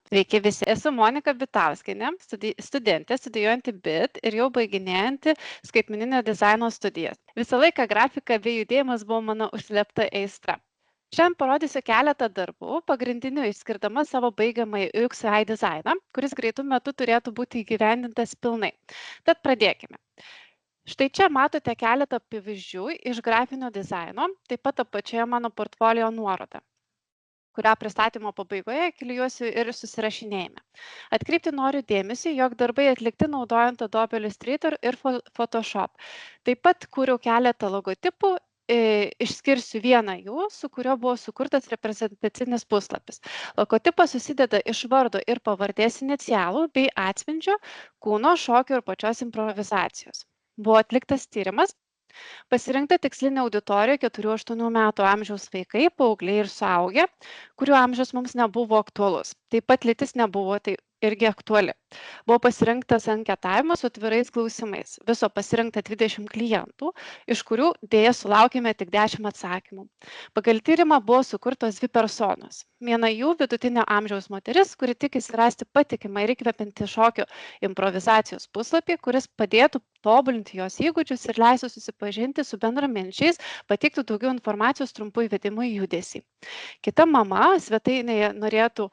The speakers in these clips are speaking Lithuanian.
Sveiki visi, esu Monika Bitauskienė, studentė studijuojanti BIT ir jau baiginėjanti skaitmeninio dizaino studijas. Visą laiką grafika bei judėjimas buvo mano užslėpta aistra. Šiandien parodysiu keletą darbų, pagrindinių išskirdama savo baigiamąjį UX/UI dizainą, kuris greitų metų turėtų būti įgyvendintas pilnai. Tad pradėkime. Štai čia matote keletą pavyzdžių iš grafinio dizaino, taip pat apačioje mano portfolio nuoroda, kurią pristatymo pabaigoje klijuosiu ir susirašinėjime. Atkreipti noriu dėmesį, jog darbai atlikti naudojant Adobe Illustrator ir Photoshop. Taip pat kūriau keletą logotipų, išskirsiu vieną jų, su kurio buvo sukurtas reprezentacinis puslapis. Logotipas susideda iš vardo ir pavardės inicialų bei atspindžio, kūno, šokio ir pačios improvizacijos. Buvo atliktas tyrimas. Pasirinkta tikslinė auditorija 4–8 metų amžiaus vaikai, paaugliai ir suaugę, kurių amžius mums nebuvo aktualus. Taip pat lytis nebuvo irgi aktuali. Buvo pasirinktas anketavimas su atvirais klausimais. Viso pasirinkta 20 klientų, iš kurių dėja sulaukėme tik 10 atsakymų. Pagal tyrimą buvo sukurtos 2 personos. Viena jų vidutinio amžiaus moteris, kuri tikisi rasti patikimą ir įkvepiantį šokio improvizacijos puslapį, kuris padėtų tobulinti jos įgūdžius ir leistų susipažinti su bendraminčiais, pateiktų daugiau informacijos trumpų įvedimų į judesį. Kita mama svetainėje norėtų,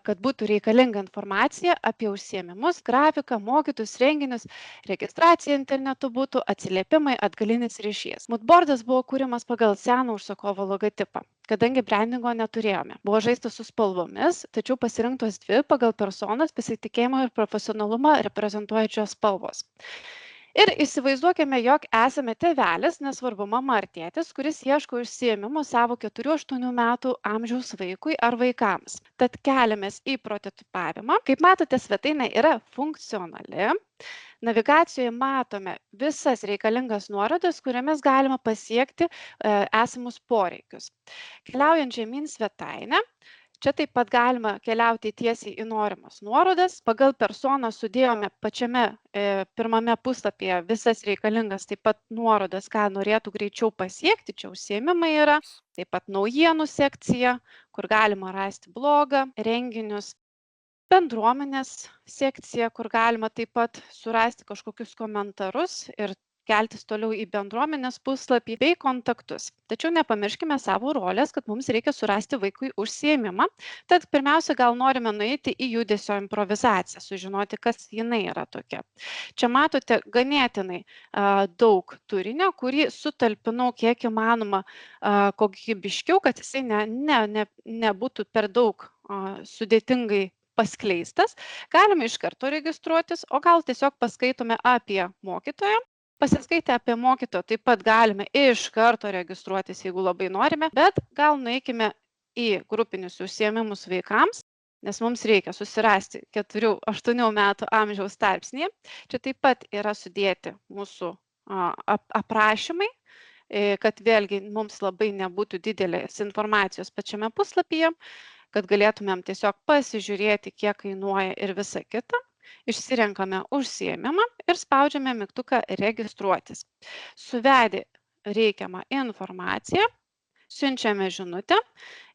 kad būtų reikalinga informacija apie užsiėmimus, grafiką, mokytus, renginius, registracija internetu būtų, atsiliepimai, atgalinis ryšys. Moodboardas buvo kūriamas pagal seną užsakovo logotipą, kadangi brandingo neturėjome. Buvo žaista su spalvomis, tačiau pasirinktos 2 pagal personas pasitikėjimą ir profesionalumą reprezentuojančios spalvos. Ir įsivaizduokime, jog esame tėvelis, nesvarbu mama ar tėtis, kuris ieško užsiėmimo savo 4–8 metų amžiaus vaikui ar vaikams. Tad keliamės į prototipavimą. Kaip matote, svetainė yra funkcionali. Navigacijoje matome visas reikalingas nuorodas, kuriamis galima pasiekti esamus poreikius. Keliaujant žemyn svetainę, čia taip pat galima keliauti tiesiai į norimas nuorodas. Pagal personą sudėjome pačiame pirmame puslapyje visas reikalingas taip pat nuorodas, ką norėtų greičiau pasiekti. Čia užsiėmimai yra, taip pat naujienų sekcija, kur galima rasti blogą, renginius. Bendruomenės sekcija, kur galima taip pat surasti kažkokius komentarus ir keltis toliau į bendruomenės puslapį bei kontaktus. Tačiau nepamirškime savo rolės, kad mums reikia surasti vaikui užsiėmimą. Tad pirmiausia, gal norime nueiti į judesio improvizaciją, sužinoti, kas jinai yra tokia. Čia matote ganėtinai daug turinio, kurį sutalpinau kiek įmanoma kokybiškiau, kad jisai nebūtų per daug sudėtingai paskleistas. Galime iš karto registruotis, o gal tiesiog paskaitome apie mokytoją. Pasiskaitę apie mokytoją taip pat galime iš karto registruotis, jeigu labai norime, bet gal nueikime į grupinius užsiėmimus vaikams, nes mums reikia susirasti 4–8 metų amžiaus tarpsnį. Čia taip pat yra sudėti mūsų aprašymai, kad vėlgi mums labai nebūtų didelės informacijos pačiame puslapyje, kad galėtumėm tiesiog pasižiūrėti, kiek kainuoja ir visa kita. Išsirenkame užsiėmimą ir spaudžiame mygtuką registruotis. Suvedę reikiamą informaciją, siunčiame žinutę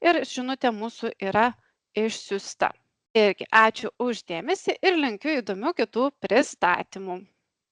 ir žinutė mūsų yra išsiųsta. Irgi ačiū už dėmesį ir linkiu įdomių kitų pristatymų.